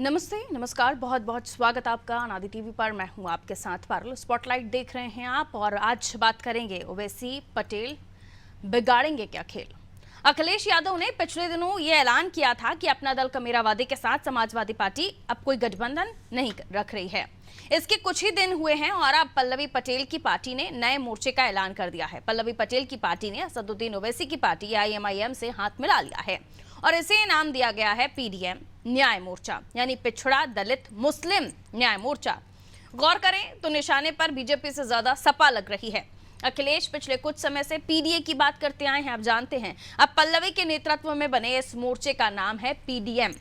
नमस्ते, नमस्कार, बहुत बहुत स्वागत आपका अनादि टीवी पर। मैं हूं आपके साथ पारुल। स्पॉटलाइट देख रहे हैं आप और आज बात करेंगे ओवैसी पटेल बिगाड़ेंगे क्या खेल। अखिलेश यादव ने पिछले दिनों ये ऐलान किया था कि अपना दल कमेरावादी के साथ समाजवादी पार्टी अब कोई गठबंधन नहीं रख रही है। इसके कुछ ही दिन हुए हैं और अब पल्लवी पटेल की पार्टी ने नए मोर्चे का ऐलान कर दिया है। पल्लवी पटेल की पार्टी ने असदुद्दीन ओवैसी की पार्टी IMIM से हाथ मिला लिया है और इसे नाम दिया गया है PDM न्याय मोर्चा, यानी पिछड़ा दलित मुस्लिम न्याय मोर्चा। गौर करें तो निशाने पर बीजेपी से ज्यादा सपा लग रही है। अखिलेश पिछले कुछ समय से PDA की बात करते आए हैं, आप जानते हैं। अब पल्लवी के नेतृत्व में बने इस मोर्चे का नाम है PDM,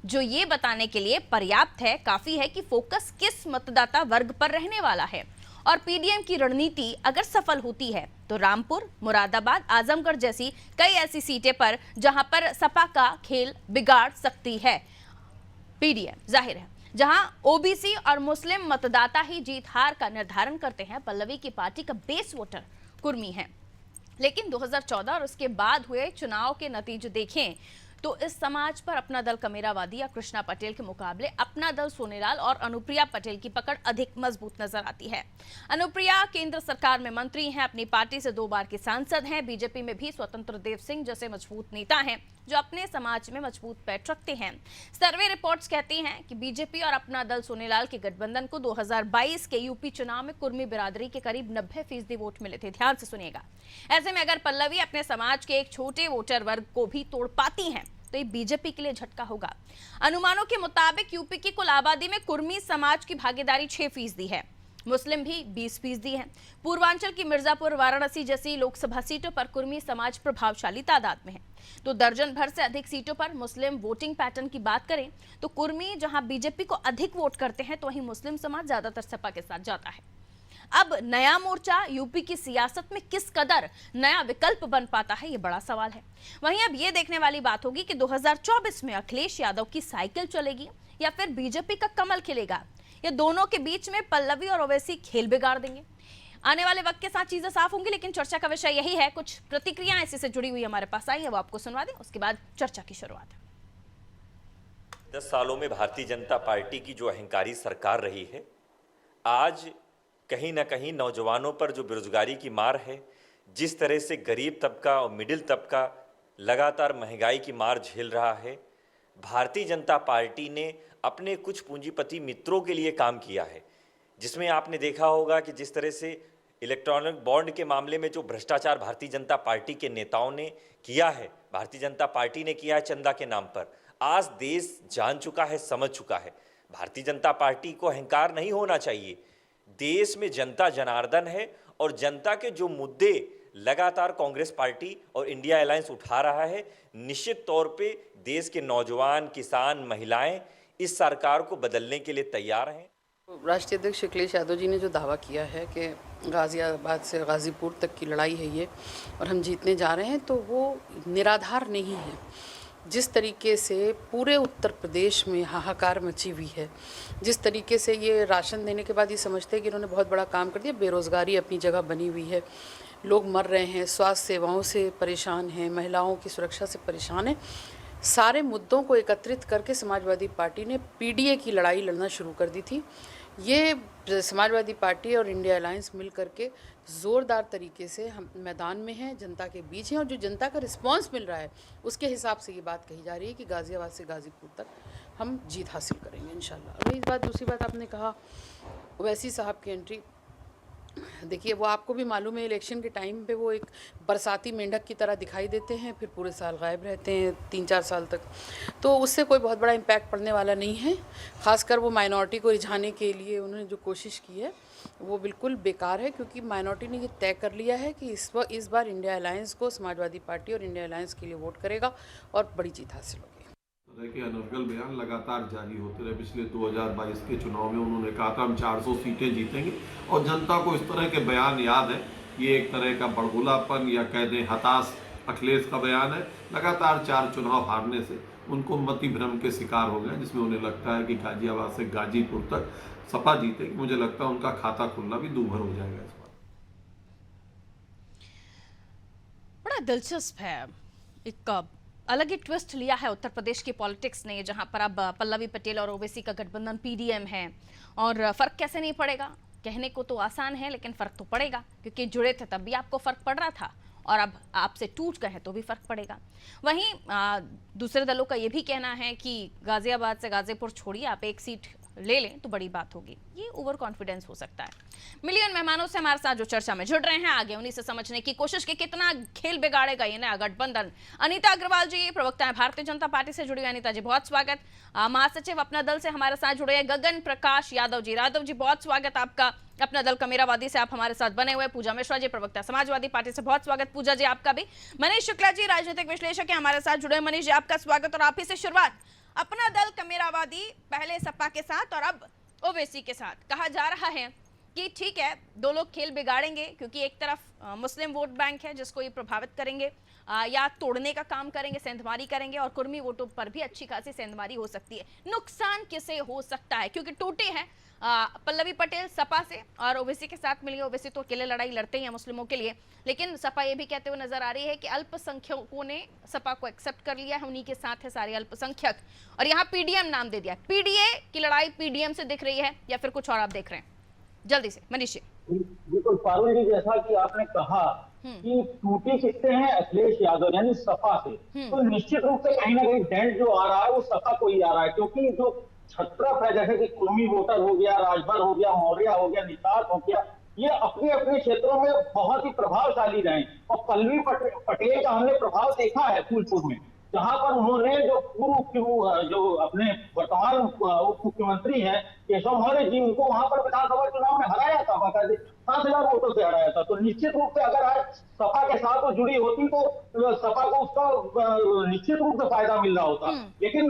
जो ये बताने के लिए पर्याप्त है, काफी है कि फोकस किस मतदाता वर्ग पर रहने वाला है। और PDM की रणनीति अगर सफल होती है तो रामपुर, मुरादाबाद, आजमगढ़ जैसी कई ऐसी सीटें पर जहां पर सपा का खेल बिगाड़ सकती है PDM। जाहिर है जहां OBC और मुस्लिम मतदाता ही जीत हार का निर्धारण करते हैं, पल्लवी की पार्टी का बेस वोटर कुर्मी है। लेकिन 2014 और उसके बाद हुए चुनाव के नतीजे देखें तो इस समाज पर अपना दल कमेरावादी या कृष्णा पटेल के मुकाबले अपना दल सोनेलाल और अनुप्रिया पटेल की पकड़ अधिक मजबूत नजर आती है। अनुप्रिया केंद्र सरकार में मंत्री हैं, अपनी पार्टी से 2 बार की सांसद हैं। बीजेपी में भी स्वतंत्र देव सिंह जैसे मजबूत नेता हैं जो अपने समाज में मजबूत पैठ रखते हैं। सर्वे रिपोर्ट्स कहती हैं कि बीजेपी और अपना दल सोनेलाल के गठबंधन को 2022 के यूपी चुनाव में कुर्मी बिरादरी के करीब 90% वोट मिले थे। ध्यान से सुनिएगा। ऐसे में अगर पल्लवी अपने समाज के एक छोटे वोटर वर्ग को भी तोड़ पाती हैं तो ये बीजेपी के लिए झटका होगा। अनुमानों के मुताबिक यूपी की कुल आबादी में कुर्मी समाज की भागीदारी 6% है, मुस्लिम भी 20% है। पूर्वांचल की मिर्जापुर, वाराणसी जैसी लोकसभा सीटों पर कुर्मी समाज प्रभावशाली तादाद में है। तो दर्जन भर से अधिक सीटों पर मुस्लिम वोटिंग पैटर्न की बात करें तो कुर्मी जहां बीजेपी को अधिक वोट करते हैं तो वहीं मुस्लिम समाज ज्यादातर सपा के साथ जाता है। अब नया मोर्चा यूपी की सियासत में किस कदर नया विकल्प बन पाता है, ये बड़ा सवाल है। वहीं अब ये देखने वाली बात होगी कि 2024 में अखिलेश यादव की साइकिल चलेगी या फिर बीजेपी का कमल खिलेगा, या दोनों के बीच में पल्लवी और ओवैसी खेल बिगाड़ देंगे। आने वाले वक्त के साथ चीजें साफ होंगी, लेकिन चर्चा का विषय यही है। कुछ प्रतिक्रियाएं इसी से जुड़ी हुई हमारे पास आई है, वो आपको सुनवा दें, उसके बाद चर्चा की शुरुआत। 10 सालों में भारतीय जनता पार्टी की जो अहंकारी सरकार रही है, आज कहीं ना कहीं नौजवानों पर जो बेरोजगारी की मार है, जिस तरह से गरीब तबका और मिडिल तबका लगातार महंगाई की मार झेल रहा है, भारतीय जनता पार्टी ने अपने कुछ पूंजीपति मित्रों के लिए काम किया है। जिसमें आपने देखा होगा कि जिस तरह से इलेक्ट्रॉनिक बॉन्ड के मामले में जो भ्रष्टाचार भारतीय जनता पार्टी के नेताओं ने किया है, भारतीय जनता पार्टी ने किया है चंदा के नाम पर, आज देश जान चुका है, समझ चुका है। भारतीय जनता पार्टी को अहंकार नहीं होना चाहिए। देश में जनता जनार्दन है और जनता के जो मुद्दे लगातार कांग्रेस पार्टी और इंडिया अलायंस उठा रहा है, निश्चित तौर पे देश के नौजवान, किसान, महिलाएं इस सरकार को बदलने के लिए तैयार हैं। राष्ट्रीय अध्यक्ष अखिलेश यादव जी ने जो दावा किया है कि गाज़ियाबाद से गाज़ीपुर तक की लड़ाई है ये और हम जीतने जा रहे हैं, तो वो निराधार नहीं है। जिस तरीके से पूरे उत्तर प्रदेश में हाहाकार मची हुई है, जिस तरीके से ये राशन देने के बाद ये समझते हैं कि इन्होंने बहुत बड़ा काम कर दिया, बेरोज़गारी अपनी जगह बनी हुई है, लोग मर रहे हैं, स्वास्थ्य सेवाओं से परेशान हैं, महिलाओं की सुरक्षा से परेशान हैं। सारे मुद्दों को एकत्रित करके समाजवादी पार्टी ने PDA की लड़ाई लड़ना शुरू कर दी थी। ये समाजवादी पार्टी और इंडिया अलायंस मिल करके ज़ोरदार तरीके से हम मैदान में हैं, जनता के बीच हैं, और जो जनता का रिस्पांस मिल रहा है उसके हिसाब से ये बात कही जा रही है कि गाज़ियाबाद से गाज़ीपुर तक हम जीत हासिल करेंगे इंशाल्लाह। और एक बात, दूसरी बात आपने कहा ओवैसी साहब की एंट्री, देखिए वो आपको भी मालूम है, इलेक्शन के टाइम पे वो एक बरसाती मेंढक की तरह दिखाई देते हैं, फिर पूरे साल गायब रहते हैं 3-4 साल तक, तो उससे कोई बहुत बड़ा इम्पैक्ट पड़ने वाला नहीं है। ख़ासकर वो माइनॉरिटी को रिझाने के लिए उन्होंने जो कोशिश की है वो बिल्कुल बेकार है, क्योंकि माइनॉरिटी ने ये तय कर लिया है कि इस बार इंडिया अलायंस को, समाजवादी पार्टी और इंडिया अलायंस के लिए वोट करेगा और बड़ी जीत हासिल होगी। तरह के अनर्गल बयान लगातार जारी होते रहे। पिछले 2022 के चुनाव में उन्होंने कहा था हम 400 सीटें जीतेंगे, और जनता को इस तरह के बयान याद है। ये एक तरह का बड़गुलापन या कह दें हताश अखिलेश का बयान है। लगातार 4 चुनाव हारने से उनको मति भ्रम के शिकार हो गए, जिसमें उन्हें लगता है कि गाजियाबाद से गाजीपुर तक सपा जीतेगी। मुझे लगता है उनका खाता खुलना भी दूभर हो जाएगा इस बार। बड़ा दिलचस्प है, एक अलग ही ट्विस्ट लिया है उत्तर प्रदेश की पॉलिटिक्स ने, जहां पर अब पल्लवी पटेल और ओवैसी का गठबंधन पीडीएम है। और फर्क कैसे नहीं पड़ेगा, कहने को तो आसान है लेकिन फर्क तो पड़ेगा, क्योंकि जुड़े थे तब भी आपको फर्क पड़ रहा था और अब आपसे टूट गए तो भी फर्क पड़ेगा। वहीं दूसरे दलों का यह भी कहना है कि गाजियाबाद से गाजीपुर छोड़िए, आप एक सीट ले लें तो बड़ी बात होगी। ये ओवर कॉन्फिडेंस हो सकता है। मिलियन मेहमानों से हमारे साथ जो चर्चा में जुड़ रहे हैं, आगे उन्हीं से समझने की कोशिश की कितना खेल बिगाड़ेगा ये नया गठबंधन। अनीता अग्रवाल जी, प्रवक्ता है भारतीय जनता पार्टी से जुड़ी हुई। अनीता जी बहुत स्वागत। महासचिव अपना दल से हमारे साथ जुड़े हैं गगन प्रकाश यादव जी। यादव जी बहुत स्वागत आपका, अपना दल कमेरावादी से आप हमारे साथ बने हुए। पूजा मिश्रा जी, प्रवक्ता समाजवादी पार्टी से, बहुत स्वागत पूजा जी आपका भी। मनीष शुक्ला जी, राजनीतिक विश्लेषक है, हमारे साथ जुड़े। मनीष जी आपका स्वागत। और आप ही से शुरुआत, अपना दल कमेरावादी पहले सपा के साथ और अब ओवैसी के साथ। कहा जा रहा है कि ठीक है, दो लोग खेल बिगाड़ेंगे, क्योंकि एक तरफ मुस्लिम वोट बैंक है जिसको ये प्रभावित करेंगे या तोड़ने का काम करेंगे, सेंधमारी करेंगे, और कुर्मी वोटों पर भी अच्छी खासी सेंधमारी हो सकती है। नुकसान किसे हो सकता है, क्योंकि टूटे हैं पल्लवी पटेल सपा से और ओवैसी के साथ मिली। ओवैसी तो अकेले लड़ाई लड़ते ही हैं मुस्लिमों के लिए, लेकिन सपा ये भी कहते हुए नजर आ रही है कि अल्पसंख्यकों ने सपा को एक्सेप्ट कर लिया है, उन्हीं के साथ है सारे अल्पसंख्यक, और यहाँ पीडीएम नाम दे दिया। पीडीए की लड़ाई पीडीएम से दिख रही है या फिर कुछ और आप देख रहे हैं? जल्दी से मनीष जी। बिल्कुल पारुल जी, जैसा कि आपने कहा कि टूटी किससे हैं, अखिलेश यादव यानी सपा से, तो निश्चित रूप से कहीं ना कहीं डेंट जो आ रहा है वो सपा को ही आ रहा है। क्योंकि जो छत्रप है, जैसे कि कुर्मी वोटर हो गया, राजभर हो गया, मौर्य हो गया, निषाद हो गया, ये अपने अपने क्षेत्रों में बहुत ही प्रभावशाली रहे। और पल्लवी पटेल का हमने प्रभाव देखा है फूलपुर में, जहां पर उन्होंने जो अपने वर्तमान उप मुख्यमंत्री हैं केशव मौर्य जी, उनको वहां पर विधानसभा चुनाव में हराया था, बाकायदे 7,000 वोटों से हराया था। तो निश्चित रूप से अगर आज सपा के साथ वो जुड़ी होती तो सपा को उसका निश्चित रूप से फायदा मिल रहा होता। लेकिन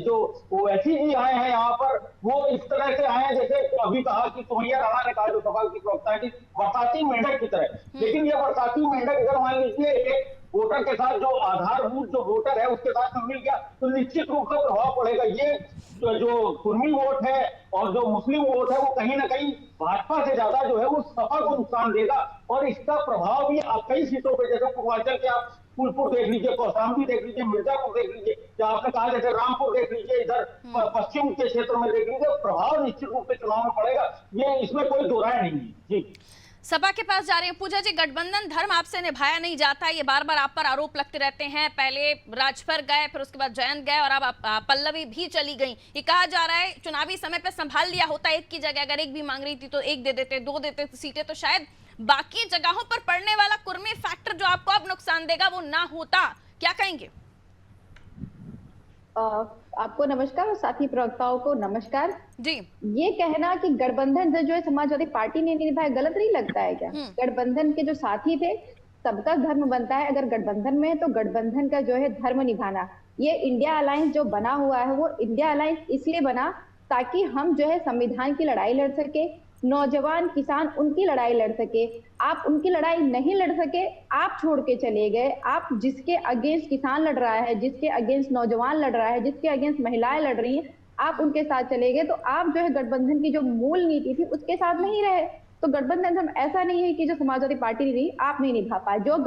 जो ओवैसी जी आए हैं यहाँ पर, वो इस तरह से आए हैं, जैसे अभी कहा कि सोनिया राणा ने कहा, जो सपा की प्रवक्ता है, कि बरसाती मेंढक की तरह। लेकिन ये बरसाती मेंढक अगर मान लीजिए एक वोटर के साथ, जो आधारभूत जो वोटर है उसके साथ मिल गया, तो निश्चित रूप से प्रभाव पड़ेगा। ये जो कुर्मी वोट है और जो मुस्लिम वोट है, वो कहीं ना कहीं भाजपा से ज्यादा जो है वो सपा को नुकसान देगा। और इसका प्रभाव भी कई सीटों पे, जैसे पूर्वांचल के आप फूलपुर देख लीजिए, कौशाम्बी देख लीजिए, मिर्जापुर देख लीजिए, या आपने कहा जैसे रामपुर देख लीजिए, इधर पश्चिम के क्षेत्र में देख लीजिए, प्रभाव निश्चित रूप से चुनाव में पड़ेगा। ये इसमें कोई दो राय नहीं है जी। सपा के पास जा रहे हैं पूजा जी। गठबंधन धर्म आपसे निभाया नहीं जाता, ये बार बार आप पर आरोप लगते रहते हैं। पहले राजभर गए, फिर उसके बाद जयंत गए, और अब पल्लवी भी चली गई। ये कहा जा रहा है चुनावी समय पे संभाल लिया होता एक की जगह, अगर एक भी मांग रही थी तो एक दे देते, दो देते सीटें, तो शायद बाकी जगहों पर पड़ने वाला कुर्मी फैक्टर जो आपको अब नुकसान देगा वो ना होता। क्या कहेंगे? आपको नमस्कार और साथी प्रवक्ताओं को नमस्कार जी। ये कहना कि गठबंधन जो है समाजवादी पार्टी ने नहीं निभाया, गलत नहीं लगता है क्या? गठबंधन के जो साथी थे, सबका धर्म बनता है अगर गठबंधन में है, तो गठबंधन का जो है धर्म निभाना। ये इंडिया अलायंस जो बना हुआ है, वो इंडिया अलायंस इसलिए बना ताकि हम जो है संविधान की लड़ाई लड़ सके, नौजवान किसान उनकी लड़ाई लड़ सके। आप उनकी लड़ाई नहीं लड़ सके, आप छोड़ के चले गए। आप जिसके अगेंस्ट किसान लड़ रहा है, जिसके अगेंस्ट नौजवान लड़ रहा है, जिसके अगेंस्ट महिलाएं लड़ रही हैं, आप उनके साथ चले गए। तो आप जो है गठबंधन की जो मूल नीति थी उसके साथ नहीं रहे। तो गठबंधन हम ऐसा नहीं है कि जो समाजवादी पार्टी नहीं, आप नहीं निभा पाए। जो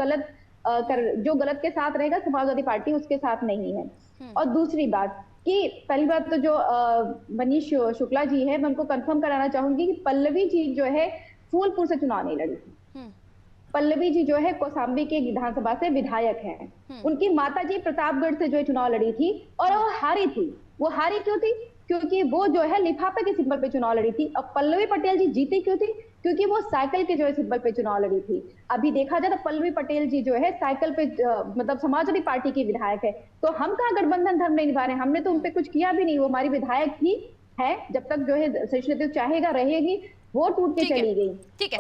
गलत के साथ रहेगा समाजवादी पार्टी उसके साथ नहीं है। और दूसरी बात कि पहली बात तो जो मनीष शुक्ला जी है, मैं उनको कंफर्म कराना चाहूंगी कि पल्लवी जी जो है फूलपुर से चुनाव नहीं लड़ी थी। पल्लवी जी जो है कौशाम्बी के विधानसभा से विधायक हैं। उनकी माताजी प्रतापगढ़ से जो है चुनाव लड़ी थी और वो हारी थी। वो हारी क्यों थी? क्योंकि वो जो है लिफाफे के सिंबल पे चुनाव लड़ी थी। और पल्लवी पटेल जी जीती क्यों थी? क्योंकि वो साइकिल के जो है सिंबल पे चुनाव लड़ी थी। अभी देखा जाए तो पल्लवी पटेल जी जो है साइकिल पे मतलब समाजवादी पार्टी की विधायक है। तो हम कहाँ गठबंधन धर्म नहीं निभा रहे हैं? हमने तो उनपे कुछ किया भी नहीं। वो हमारी विधायक ही है, जब तक जो है सचिव चाहेगा रहेगी। वो टूट के चली गई। ठीक है।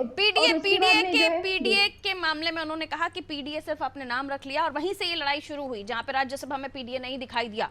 पीडीए के मामले में उन्होंने कहा कि पीडीए सिर्फ अपने नाम रख लिया और वहीं से ये लड़ाई शुरू हुई, जहां पे राज्यसभा में पीडीए नहीं दिखाई दिया,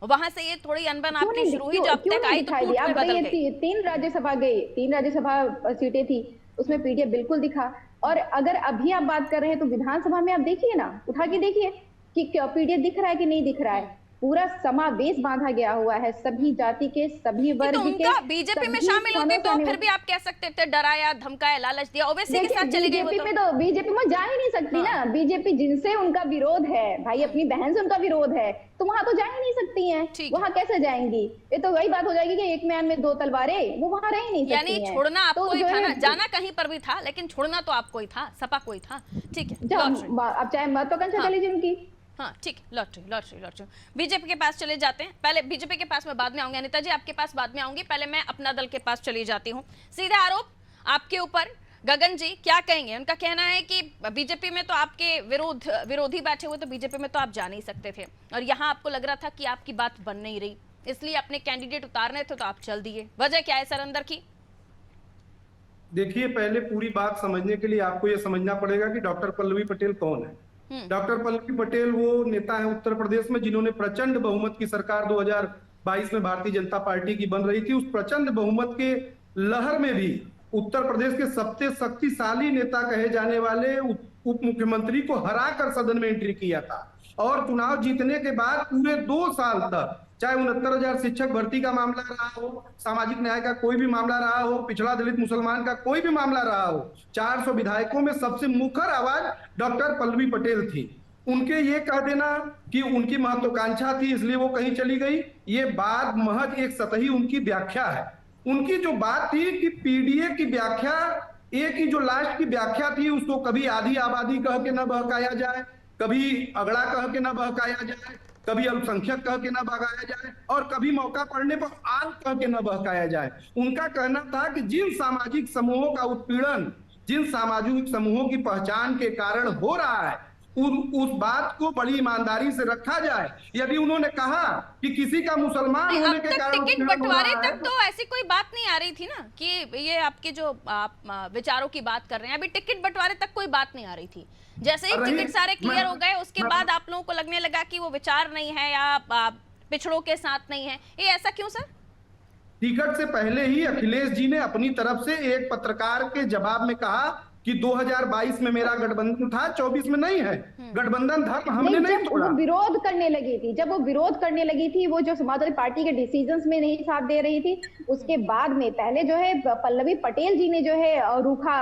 वहां से ये थोड़ी अनबन आपकी शुरू हुई। जो अब तक आई तो टूट में बदल गई। 3 राज्यसभा सीटें थी, उसमें पीडीए बिल्कुल दिखा। और अगर अभी आप बात कर रहे हैं तो विधानसभा में आप देखिए ना, उठा के देखिए कि पीडीए दिख रहा है कि नहीं दिख रहा है। पूरा समावेश बांधा गया हुआ है, सभी जाति के, सभी तो वर्ग के। उनका बीजेपी में शामिल होते तो फिर भी आप कह सकते थे डराया, धमकाया, लालच दिया, ओवैसी के साथ चले गए वो बीजेपी में तो बीजेपी में जा ही नहीं सकती ना। बीजेपी जिनसे उनका विरोध है भाई, अपनी बहन से उनका विरोध है, तो वहां तो जा ही नहीं सकती हैं। वहां कैसे जाएंगी? ये तो वही बात हो जाएगी कि एक म्यान में दो तलवारें, वो वहां रह ही नहीं सकती यानी हैं। छोड़ना आपको तो ही जो था है- ना, जाना कहीं पर भी था लेकिन छोड़ना तो आपको ही था, सपा को ही था। ठीक है, अब चाहे महत्वाकांक्षा चली जाए उनकी। हाँ ठीक है, लॉटरी बीजेपी के पास चले जाते हैं। पहले बीजेपी के पास मैं बाद में आऊंगी, अनिता जी आपके पास बाद में आऊंगी, पहले मैं अपना दल के पास चली जाती हूँ। सीधे आरोप आपके ऊपर, गगन जी क्या कहेंगे? उनका कहना है कि बीजेपी में तो आपके विरोधी बैठे हुए, तो बीजेपी में तो आप जा नहीं सकते थे, और यहाँ आपको लग रहा था कि आपकी बात बन नहीं रही, इसलिए अपने कैंडिडेट उतारने थे तो आप चल दिए। वजह क्या है सर अंदर की? देखिए, पहले पूरी बात समझने के लिए आपको यह समझना पड़ेगा कि डॉक्टर पल्लवी पटेल कौन है। डॉक्टर पल्लवी पटेल वो नेता है उत्तर प्रदेश में जिन्होंने प्रचंड बहुमत की सरकार 2022 में भारतीय जनता पार्टी की बन रही थी। उस प्रचंड बहुमत के लहर में भी उत्तर प्रदेश के सबसे शक्तिशाली नेता कहे जाने वाले उप मुख्यमंत्री को हराकर सदन में एंट्री किया था, और चुनाव जीतने के बाद पूरे 2 साल तक, चाहे 69,000 शिक्षक भर्ती का मामला रहा हो, सामाजिक न्याय का कोई भी मामला रहा हो, पिछड़ा दलित मुसलमान का कोई भी मामला रहा हो, 400 विधायकों में सबसे मुखर आवाज डॉक्टर पल्लवी पटेल थी। उनके ये कह देना कि उनकी महत्वाकांक्षा थी इसलिए वो कहीं चली गई, ये बात महज एक सतही उनकी व्याख्या है। उनकी जो बात थी कि पीडीए की व्याख्या, ए की जो लास्ट की व्याख्या थी, उसको कभी आधी आबादी कह के न बहकाया जाए, कभी अगड़ा कह के न बहकाया जाए, कभी अल्पसंख्यक कह के न बहकाया जाए, और कभी मौका पड़ने पर आल कह के न बहकाया जाए। उनका कहना था कि जिन सामाजिक समूहों का उत्पीड़न, जिन सामाजिक समूहों की पहचान के कारण हो रहा है, उस बात को बड़ी ईमानदारी से रखा जाए। यदि उन्होंने कहा कि किसी का मुसलमान होने के कारण टिकट बंटवारे तक तो ऐसी कोई बात नहीं आ रही थी ना, कि ये आपके जो आप विचारों की बात कर रहे हैं, अभी टिकट बंटवारे तक कोई बात नहीं आ रही थी। जैसे ही टिकट सारे क्लियर हो गए उसके बाद आप लोगों को लगने लगा कि वो विचार नहीं है या पिछड़ों के साथ नहीं है। ये ऐसा क्यों सर? टिकट से पहले ही अखिलेश जी ने अपनी तरफ से एक पत्रकार के जवाब में कहा कि 2022 में मेरा गठबंधन था, 24 में नहीं है। गठबंधन धर्म हमने नहीं तोड़ा। वो विरोध करने लगी थी, जब वो विरोध करने लगी थी, वो जो समाजवादी पार्टी के डिसीजंस में नहीं साथ दे रही थी, उसके बाद में पहले जो है पल्लवी पटेल जी ने जो है रूखा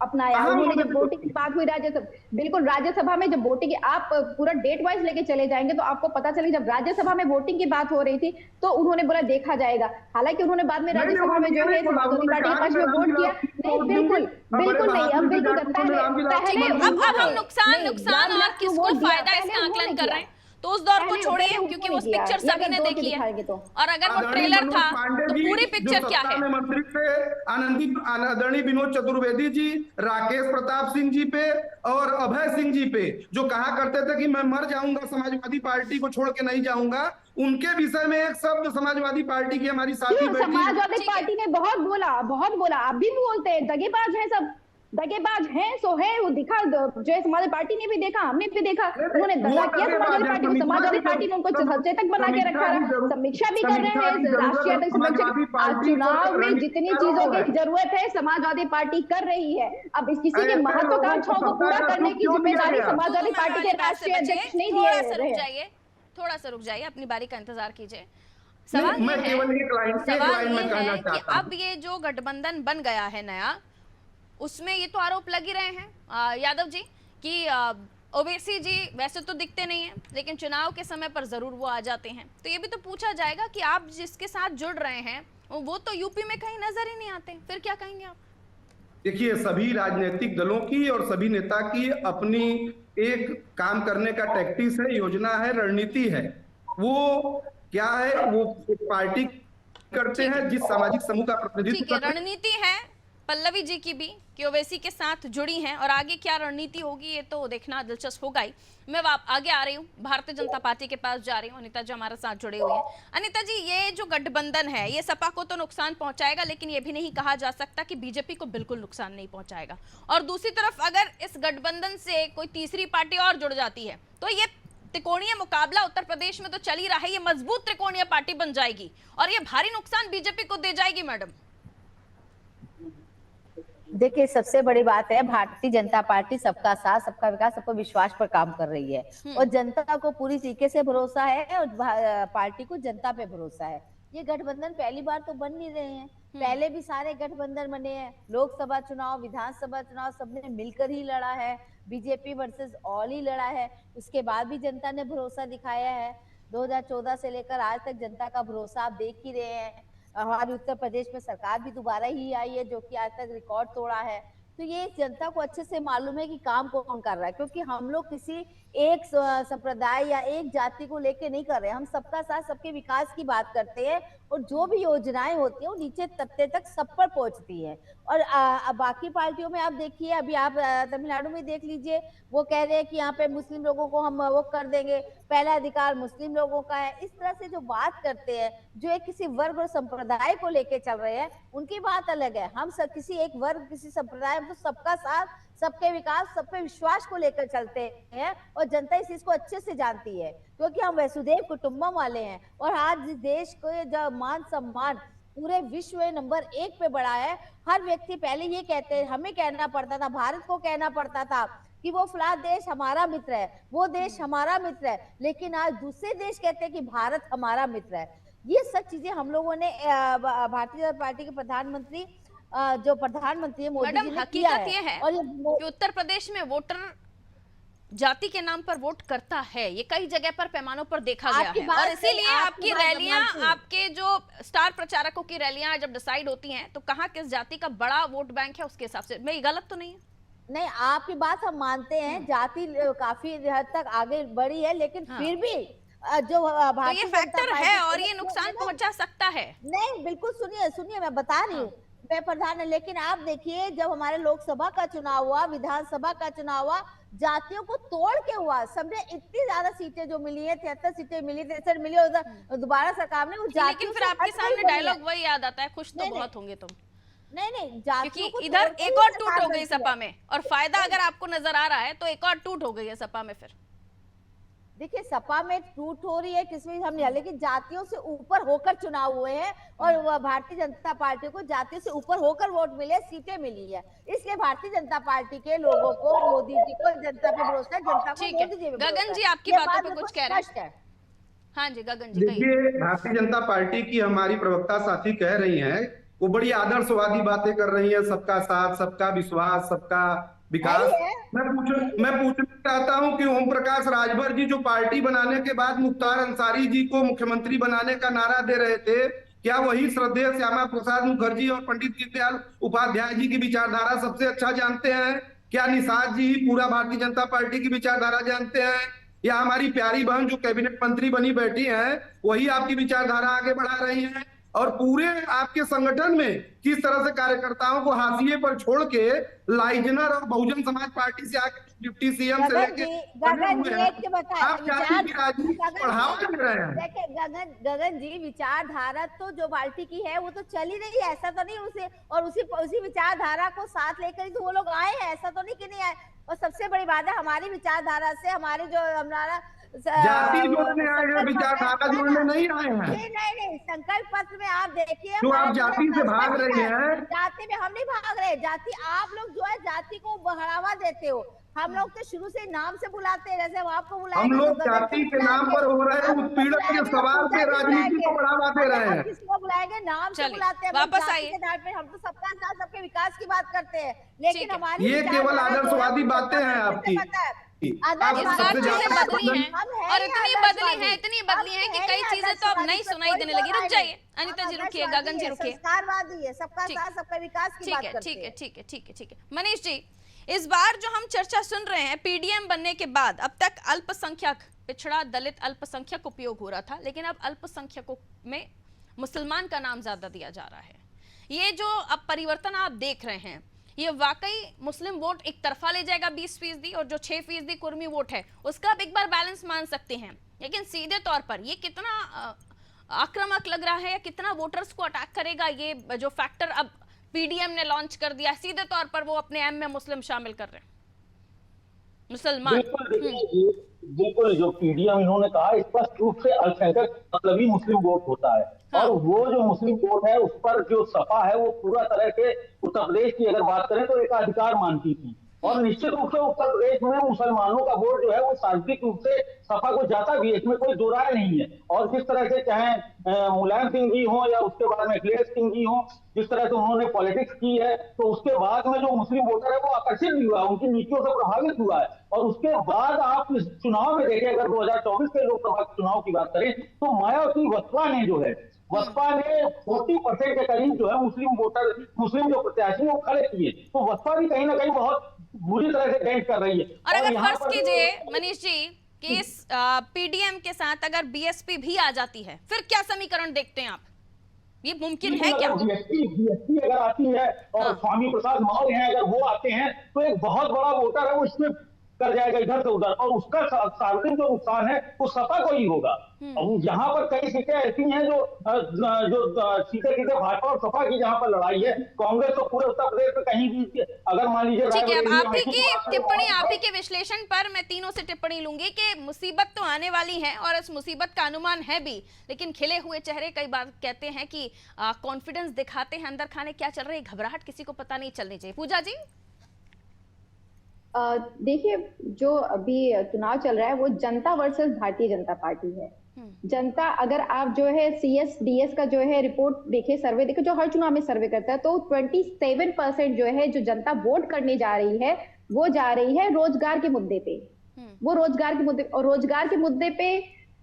अपनाया। उन्होंने जब वोटिंग की बात हुई राज्यसभा, बिल्कुल राज्यसभा में जब वोटिंग, आप पूरा डेट वाइज लेके चले जाएंगे तो आपको पता चलेगा, जब राज्यसभा में वोटिंग की बात हो रही थी तो उन्होंने बोला देखा जाएगा। हालांकि उन्होंने बाद में राज्यसभा में जो है समाजवादी पार्टी के पक्ष में वोट किया। नहीं, बिल्कुल नहीं, अब बिल्कुल पहले अब हम नुकसान और किसको फायदा इसका आकलन कर रहे हैं, तो उस दौर को छोड़िए क्योंकि उस पिक्चर सभी ने देखी है, और अगर वो ट्रेलर था तो पूरी पिक्चर क्या है? मंत्री थे आदरणीय विनोद चतुर्वेदी जी, राकेश प्रताप सिंह जी पे और अभय सिंह जी पे, जो कहा करते थे कि मैं मर जाऊंगा समाजवादी पार्टी को छोड़ के नहीं जाऊंगा, उनके विषय में एक शब्द समाजवादी पार्टी की हमारी साथी बैठी, समाजवादी पार्टी ने बहुत बोला, आप भी बोलते हैं, दगेबाज है सब, दगेबाज हैं सो है, वो दिखा जो है समाजवादी पार्टी ने भी देखा, हमने भी देखा, उन्होंने दगा किया समाजवादी पार्टी को, समाजवादी पार्टी ने उनको सचेतक बना के रखा, समीक्षा भी कर रहे हैं राष्ट्रीय अध्यक्ष समीक्षा। चुनाव में जितनी चीजों की जरूरत है समाजवादी पार्टी कर रही है। अब इस किसी की महत्वाकांक्षाओं को पूरा करने की जिम्मेदारी समाजवादी पार्टी के राष्ट्रीय अध्यक्ष नहीं दिए रहे। थोड़ा सा रुक जाइए, अपनी बारी का इंतजार कीजिए। सवाल ये है कि अब ये जो गठबंधन बन गया है नया, उसमें ये तो आरोप लग ही रहे हैं यादव जी कि ओवैसी जी वैसे तो दिखते नहीं हैं लेकिन चुनाव के समय पर जरूर वो आ जाते हैं। तो ये भी तो पूछा जाएगा कि आप जिसके साथ जुड़ रहे हैं वो तो यूपी में कहीं नजर ही नहीं आते, फिर क्या कहेंगे आप? देखिए, सभी राजनीतिक दलों की और सभी नेता की अपनी एक काम करने का टैक्टिक्स है, योजना है, रणनीति है। वो क्या है, वो पार्टी करते हैं जिस सामाजिक समूह का प्रतिनिधित्व करते हैं। रणनीति है पल्लवी जी की भी कि ओवैसी के साथ जुड़ी हैं, और आगे क्या रणनीति होगी ये तो देखना दिलचस्प होगा ही। मैं आगे आ रही हूँ, भारतीय जनता पार्टी के पास जा रही हूँ। अनिता जी हमारे साथ जुड़े हुए हैं। अनिता जी, ये जो गठबंधन है ये सपा को तो नुकसान पहुंचाएगा, लेकिन ये भी नहीं कहा जा सकता कि बीजेपी को बिल्कुल नुकसान नहीं पहुंचाएगा। और दूसरी तरफ अगर इस गठबंधन से कोई तीसरी पार्टी और जुड़ जाती है तो ये त्रिकोणीय मुकाबला उत्तर प्रदेश में तो चल ही रहा है, ये मजबूत त्रिकोणीय पार्टी बन जाएगी और ये भारी नुकसान बीजेपी को दे जाएगी। मैडम, देखिए, सबसे बड़ी बात है, भारतीय जनता पार्टी सबका साथ, सबका विकास, सबका विश्वास पर काम कर रही है और जनता को पूरी तरीके से भरोसा है और पार्टी को जनता पे भरोसा है। ये गठबंधन पहली बार तो बन नहीं रहे हैं, पहले भी सारे गठबंधन बने हैं। लोकसभा चुनाव, विधानसभा चुनाव सबने मिलकर ही लड़ा है, बीजेपी वर्सेस ऑल ही लड़ा है। उसके बाद भी जनता ने भरोसा दिखाया है। 2014 से लेकर आज तक जनता का भरोसा आप देख ही रहे हैं। हमारे उत्तर प्रदेश में सरकार भी दोबारा ही आई है, जो कि आज तक रिकॉर्ड तोड़ा है। तो ये जनता को अच्छे से मालूम है कि काम कौन कर रहा है, क्योंकि हम लोग किसी एक संप्रदाय या एक जाति को लेके नहीं कर रहे हैं। हम सबका साथ, सबके विकास की बात करते हैं और जो भी योजनाएं होती है वो नीचे तबके तक सब पर पहुंचती है। और बाकी पार्टियों में आप देखिए, अभी आप तमिलनाडु में देख लीजिए, वो कह रहे हैं कि यहाँ पे मुस्लिम लोगों को हम वो कर देंगे, पहला अधिकार मुस्लिम लोगों का है। इस तरह से जो बात करते हैं, जो एक किसी वर्ग और संप्रदाय को लेके चल रहे हैं, उनकी बात अलग है। हम सब किसी एक वर्ग, किसी संप्रदाय, तो सबका साथ, सबके विकास, सब पे विश्वास को लेकर चलते हैं और जनता इस चीज को अच्छे से जानती है, क्योंकि हम वसुधैव कुटुंबकम वाले हैं। और आज इस देश को जो मान सम्मान पूरे विश्व में नंबर 1 पे बढ़ा है। हर व्यक्ति पहले ये कहते हैं, हमें कहना पड़ता था, भारत को कहना पड़ता था कि वो फला देश हमारा मित्र है, वो देश हमारा मित्र है, लेकिन आज दूसरे देश कहते हैं कि भारत हमारा मित्र है। ये सब चीजें हम लोगों ने भारतीय जनता पार्टी के प्रधानमंत्री जो प्रधानमंत्री है मोदी जी ने किया है। ये है और कि उत्तर प्रदेश में वोटर जाति के नाम पर वोट करता है, ये कई जगह पर पैमानों पर देखा गया है। और इसीलिए आपकी रैलियां, आपके जो स्टार प्रचारकों की रैलियां जब डिसाइड होती हैं, तो कहां किस जाति का बड़ा वोट बैंक है उसके हिसाब से। मैं ये गलत तो नहीं है? नहीं, आपकी बात हम मानते हैं, जाति काफी हद तक आगे बढ़ी है, लेकिन फिर भी जो भारतीय जनता फैक्टर है और ये नुकसान पहुंचा सकता है। नहीं, बिल्कुल सुनिए मैं बता रही हूँ, मैं प्रधान। लेकिन आप देखिए, जब हमारे लोकसभा का चुनाव हुआ, विधानसभा का चुनाव हुआ, जातियों को तोड़ के हुआ। सबने इतनी ज्यादा सीटें जो मिली है, 73 सीटें मिली, 63 मिली, उधर दोबारा सरकार ने लेकिन फिर आपके सामने डायलॉग वही याद आता है, खुश तो बहुत होंगे तुम। नहीं, क्योंकि इधर एक और टूट हो गई सपा में, और फायदा अगर आपको नजर आ रहा है तो एक और टूट हो गई है सपा में। फिर देखिए, सपा में टूट हो रही है किसमें हम नहीं, लेकिन जातियों से ऊपर होकर चुनाव हुए हैं और भारतीय जनता पार्टी को जातियों से ऊपर होकर वोट मिले, सीटें मिली है। इसलिए भारतीय जनता पार्टी के लोगों को, मोदी जी को जनता पे भरोसा है, जनता को मोदी जी पे भरोसा है। गगन जी आपकी बातों पे कुछ कह रहे हैं? हाँ जी गगन जी। देखिए, भारतीय जनता पार्टी की हमारी प्रवक्ता साथी कह रही हैं, वो बड़ी आदर्शवादी बातें कर रही है, सबका साथ, सबका विश्वास, सबका विकास। मैं पूछना चाहता हूं कि ओम प्रकाश राजभर जी जो पार्टी बनाने के बाद मुख्तार अंसारी जी को मुख्यमंत्री बनाने का नारा दे रहे थे, क्या वही श्रद्धेय श्यामा प्रसाद मुखर्जी और पंडित दीनदयाल उपाध्याय जी की विचारधारा सबसे अच्छा जानते हैं? क्या निषाद जी पूरा भारतीय जनता पार्टी की विचारधारा जानते हैं? या हमारी प्यारी बहन जो कैबिनेट मंत्री बनी बैठी है, वही आपकी विचारधारा आगे बढ़ा रही है? और पूरे आपके संगठन में किस तरह से कार्यकर्ताओं को हाशिए पर छोड़ के लाइजनर और बहुजन समाज पार्टी से आके डिप्टी सीएम से लेके आप जाति की राजनीति बढ़ावा दे रहे हैं। देखिए गगन जी, विचारधारा तो जो पार्टी की है वो तो चल ही रही है, ऐसा तो नहीं उसे, और उसी विचारधारा को साथ लेकर ही तो वो लोग आए हैं, ऐसा तो नहीं कि नहीं आए। और सबसे बड़ी बात है, हमारी विचारधारा से हमारी जो हमारा जाति जोड़ने आए हैं, विचारधारा जोड़ने नहीं आए हैं। नहीं, संकल्प पत्र में आप देखिए, जो आप जाति से भाग रहे हैं। जाति में हम नहीं भाग रहे, जाति आप लोग जो है जाति को बढ़ावा देते हो। हम लोग तो शुरू से नाम से बुलाते हैं, जैसे हम आपको बुलाए। हम लोग जाति के नाम पर हो रहे हैं उत्पीड़न के सवाल से राजनीति को बढ़ावा दे रहे हैं। किसको बुलाएंगे? नाम से बुलाते हैं। वापस आइए। हम तो सबका साथ, सबके विकास की बात करते हैं, लेकिन हमारी ये केवल आदर्शवादी बातें हैं आपकी। बदली है कि कई चीजें तो अब नहीं सुनाई देने लगी। रुक जाइए अनिता जी, रुकिए, गगन जी रुकिए। संस्कारवादी है, सबका साथ, सबका विकास की बात करते हैं। ठीक है। मनीष जी, इस बार जो हम चर्चा सुन रहे हैं, पीडीएम बनने के बाद अब तक अल्पसंख्यक, पिछड़ा, दलित, अल्पसंख्यक उपयोग हो रहा था, लेकिन अब अल्पसंख्यकों में मुसलमान का नाम ज्यादा दिया जा रहा है। ये जो अब परिवर्तन आप देख रहे हैं, ये वाकई मुस्लिम वोट एक तरफा ले जाएगा 20%, और जो 6% कुर्मी वोट है उसका आप एक बार बैलेंस मान सकते हैं। लेकिन सीधे तौर पर ये कितना आक्रामक लग रहा है, या कितना वोटर्स को अटैक करेगा ये जो फैक्टर अब पीडीएम ने लॉन्च कर दिया, सीधे तौर पर वो अपने एम में मुस्लिम शामिल कर रहे हैं, मुसलमान। बिल्कुल जो पीडीएम इन्होंने कहा, स्पष्ट रूप से अल्पसंख्यक मतलब ही मुस्लिम वोट होता है। और वो जो मुस्लिम वोट है उस पर जो सपा है वो पूरा तरह से उत्तर प्रदेश की अगर बात करें तो एक अधिकार मानती थी, और निश्चित रूप से उत्तर प्रदेश में मुसलमानों का वोट जो है वो सार्वत्रिक रूप से सपा को जाता भी है, इसमें कोई दो राय नहीं है। और जिस तरह से चाहे मुलायम सिंह जी हो या उसके बाद में अखिलेश सिंह जी हो, जिस तरह से उन्होंने पॉलिटिक्स की है, तो उसके बाद में जो मुस्लिम वोटर है वो आकर्षित भी हुआ, उनकी नीतियों से प्रभावित हुआ है। और उसके बाद आप इस चुनाव में देखिए, अगर 2024 के लोकसभा चुनाव की बात करें तो मायावती बसपा ने जो है, बसपा ने 40% के करीब जो है मुस्लिम वोटर, मुस्लिम जो प्रत्याशी वो खड़े किए, तो बसपा भी कहीं ना कहीं बहुत बुरी तरह से डेंट कर रही है। और अगर यहाँ फर्ज पर कीजिए मनीष जी कि इस पीडीएम के साथ अगर बीएसपी भी आ जाती है, फिर क्या समीकरण देखते हैं आप? ये मुमकिन है क्या? बीएसपी अगर आती है और स्वामी प्रसाद मौर्य हैं अगर वो आते हैं तो एक बहुत बड़ा वोटर है वो इसमें कर जाएगा इधर से उधर, और उसका सार्वजनिक जो नुकसान है वो सपा को ही होगा। और यहाँ पर कई सीटें ऐसी हैं जो सीटें भाजपा और सपा की जहाँ पर लड़ाई है, कांग्रेस तो पूरे उत्तर प्रदेश में कहीं भी अगर मान लीजिए। ठीक है, अब आप ही की टिप्पणी, आप ही के विश्लेषण पर मैं तीनों से टिप्पणी लूंगी कि मुसीबत तो आने वाली है और इस मुसीबत का अनुमान है भी, लेकिन खिले हुए चेहरे कई बार कहते हैं कि कॉन्फिडेंस दिखाते हैं, अंदर खाने क्या चल रही है, घबराहट किसी को पता नहीं चलनी चाहिए। पूजा जी देखिए, जो अभी चुनाव चल रहा है वो जनता वर्सेस भारतीय जनता पार्टी है। जनता, अगर आप जो है CSDS का जो है रिपोर्ट देखे, सर्वे देखे, जो हर चुनाव में सर्वे करता है, तो 27% जो है जो जनता वोट करने जा रही है वो जा रही है रोजगार के मुद्दे पे। वो रोजगार के मुद्दे, और रोजगार के मुद्दे पे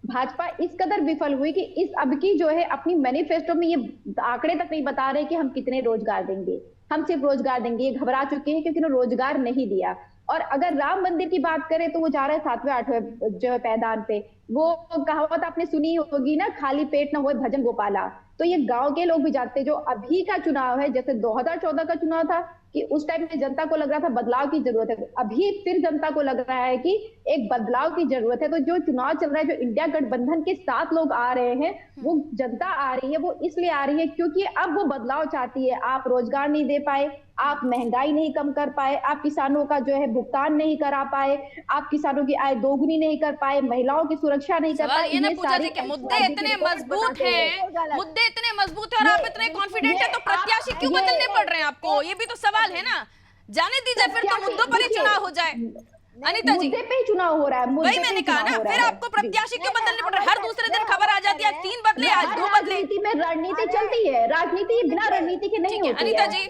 भाजपा इस कदर विफल हुई कि इस अब की जो है अपनी मैनिफेस्टो में ये आंकड़े तक नहीं बता रहे कि हम कितने रोजगार देंगे, हम सिर्फ रोजगार देंगे। ये घबरा चुके हैं क्योंकि उन्होंने रोजगार नहीं दिया। और अगर राम मंदिर की बात करें तो वो जा रहे हैं 7वें 8वें जो है पैदान पे। वो कहावत आपने सुनी होगी ना, खाली पेट ना होए भजन गोपाला। तो ये गांव के लोग भी जानते हैं। जो अभी का चुनाव है, जैसे 2014 का चुनाव था कि उस टाइम में जनता को लग रहा था बदलाव की जरूरत है, अभी फिर जनता को लग रहा है कि एक बदलाव की जरूरत है। तो जो चुनाव चल रहा है, जो इंडिया गठबंधन के 7 लोग आ रहे हैं, वो जनता आ रही है, वो इसलिए आ रही है क्योंकि अब वो बदलाव चाहती है। आप रोजगार नहीं दे पाए, आप महंगाई नहीं कम कर पाए, आप किसानों का जो है भुगतान नहीं करा पाए, आप किसानों की आय दोगुनी नहीं कर पाए, महिलाओं की सुरक्षा नहीं कर पाए। ये ना पूजा जी के मुद्दे इतने मजबूत हैं, मुद्दे इतने मजबूत है और आप इतने कॉन्फिडेंट है, तो प्रत्याशी क्यों बदलने पड़ रहे हैं आपको? ये भी तो सवाल है ना। जाने दीजिए, फिर तो मुद्दों पर ही चुनाव हो जाए। अनीता जी, मुद्दे पे ही चुनाव हो रहा है, वही मैंने कहा ना, फिर आपको प्रत्याशी क्यों बदलने पड़ रहे हैं? हर दूसरे दिन खबर आ जाती है, आज 3 बदले, आज 2 बदले। राजनीति में रणनीति चलती है, राजनीति बिना रणनीति के नहीं होती है। अनीता जी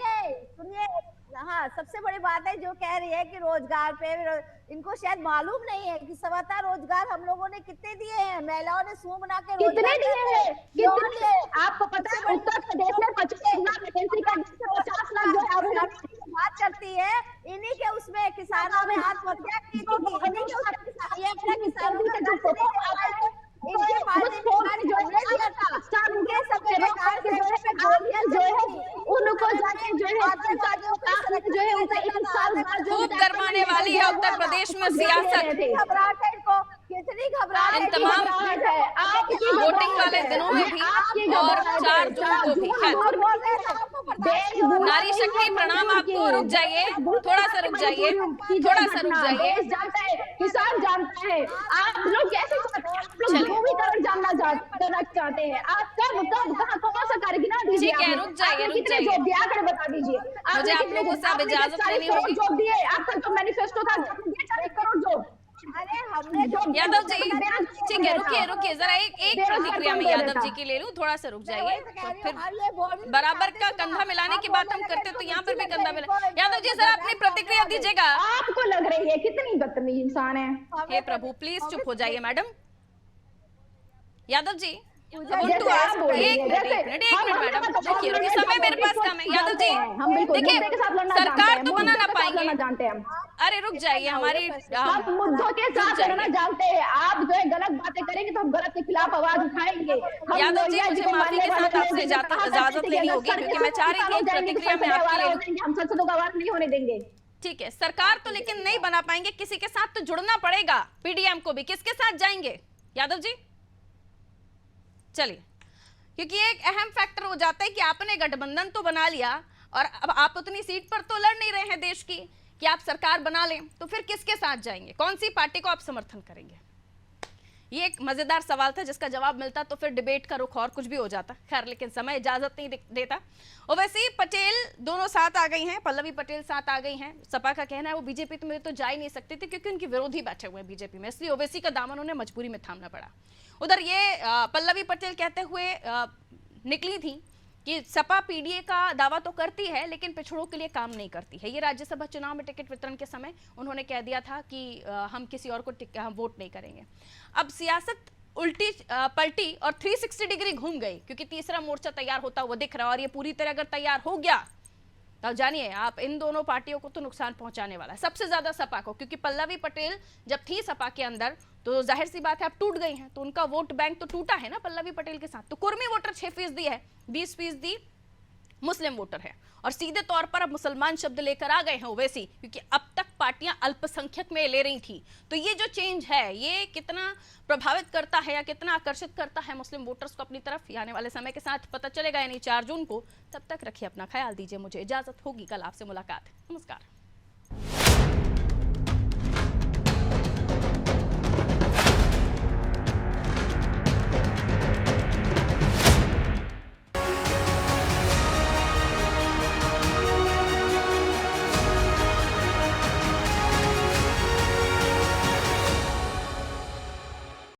सुनिए, हाँ, सबसे बड़ी बात है जो कह रही है कि रोजगार पे, इनको शायद मालूम नहीं है कि सवाता रोजगार हम लोगों ने कितने दिए हैं। महिलाओं ने सूह बना के कितने दिए हैं, कितने? आपको पता है उत्तर प्रदेश में 50 लाख वैकेंसी का 50 लाख जो बात करती है, इन्हीं के उसमें किसानों में आत्महत्या की उनको जाके जो है उनका 1 साल बाद जो खूब गरमाने वाली है उत्तर प्रदेश में सियासत। घबराहट है इनको, कितनी घबराहट इन तमाम वोटिंग वाले दिनों में भी और 4 जून को भी। नारी शक्ति प्रणाम आपको। रुक जाइए, थोड़ा सा रुक जाइए, थोड़ा सा रुक जाइए। जानता है, किसान जानता है, आप लोग कैसे ध्रुवीकरण जानना चाहते हैं। आप कब कहाँ कौन सा कार्य गिना दीजिए। ठीक है, रुक जाइए, रुक जाइए। जॉब दिया कर बता दीजिए। मुझे आप लोगों से अब इजाजत लेनी होगी। जॉब दिए, आपका जो मैनिफेस्टो था 40 करोड़ जॉब। अरे हमने जो यादव जी, ठीक है, रुकिए जरा, एक प्रतिक्रिया में यादव जी की ले लूं, थोड़ा सा रुक जाइए। फिर बराबर का कंधा मिलाने की बात हम करते तो यहाँ पर भी कंधा मिला। यादव जी जरा अपनी प्रतिक्रिया दीजिएगा। आपको लग रही है कितनी बदतमीज इंसान है। हे प्रभु, प्लीज चुप हो जाइए मैडम। यादव जी, एक मिनट मैडम, देखिए समय मेरे पास कम है। यादव जी देखिए, सरकार तो बना ना पाएंगे। अरे रुक जाइए, हमारी हम मुद्दों के साथ लड़ना जानते हैं। आप जो है गलत बातें करेंगे तो हम गलत के खिलाफ आवाज उठाएंगे। यादव जी, मुझे माफी के साथ आपसे इजाजत लेनी होगी क्योंकि मैं चाह रही थी प्रतिक्रिया में आपकी ले लूं। हम संसदों का आवाज नहीं होने देंगे। ठीक है, सरकार तो लेकिन नहीं बना पाएंगे, किसी के साथ तो जुड़ना पड़ेगा। पीडीएम को भी किसके साथ जाएंगे यादव जी? चलिए, क्योंकि एक अहम फैक्टर हो जाता है कि आपने गठबंधन तो बना लिया और अब आप उतनी सीट पर तो लड़ नहीं रहे हैं देश की कि आप सरकार बना लें, तो फिर किसके साथ जाएंगे? कौन सी पार्टी को आप समर्थन करेंगे? ये एक मजेदार सवाल था जिसका जवाब मिलता तो फिर डिबेट का रुख और कुछ भी हो जाता। खैर, लेकिन समय इजाजत नहीं देता। ओवैसी पटेल दोनों साथ आ गई हैं, पल्लवी पटेल साथ आ गई हैं। सपा का कहना है वो बीजेपी में तो जा ही नहीं सकती थी क्योंकि उनके विरोधी बैठे हुए हैं बीजेपी में, इसलिए ओवैसी का दामन उन्हें मजबूरी में थामना पड़ा। उधर ये पल्लवी पटेल कहते हुए निकली थी कि सपा पीडीए का दावा तो करती है लेकिन पिछड़ों के लिए काम नहीं करती है। ये राज्यसभा चुनाव में टिकट वितरण के समय उन्होंने कह दिया था कि हम किसी और को हम वोट नहीं करेंगे। अब सियासत उल्टी पलटी और 360 डिग्री घूम गई क्योंकि तीसरा मोर्चा तैयार होता हुआ दिख रहा है और ये पूरी तरह अगर तैयार हो गया तो जानिए आप, इन दोनों पार्टियों को तो नुकसान पहुंचाने वाला है, सबसे ज्यादा सपा को, क्योंकि पल्लवी पटेल जब थी सपा के अंदर तो जाहिर सी बात है अब टूट गई हैं, तो उनका वोट बैंक तो टूटा है ना पल्लवी पटेल के साथ। तो कुर्मी वोटर 6% है, 20% मुस्लिम वोटर है और सीधे तौर पर अब मुसलमान शब्द लेकर आ गए हैं ओवैसी, क्योंकि अब तक पार्टियां अल्पसंख्यक में ले रही थी। तो ये जो चेंज है ये कितना प्रभावित करता है या कितना आकर्षित करता है मुस्लिम वोटर्स को अपनी तरफ, आने वाले समय के साथ पता चलेगा, यानी 4 जून को। तब तक रखिए अपना ख्याल, दीजिए मुझे इजाजत, होगी कल आपसे मुलाकात। नमस्कार।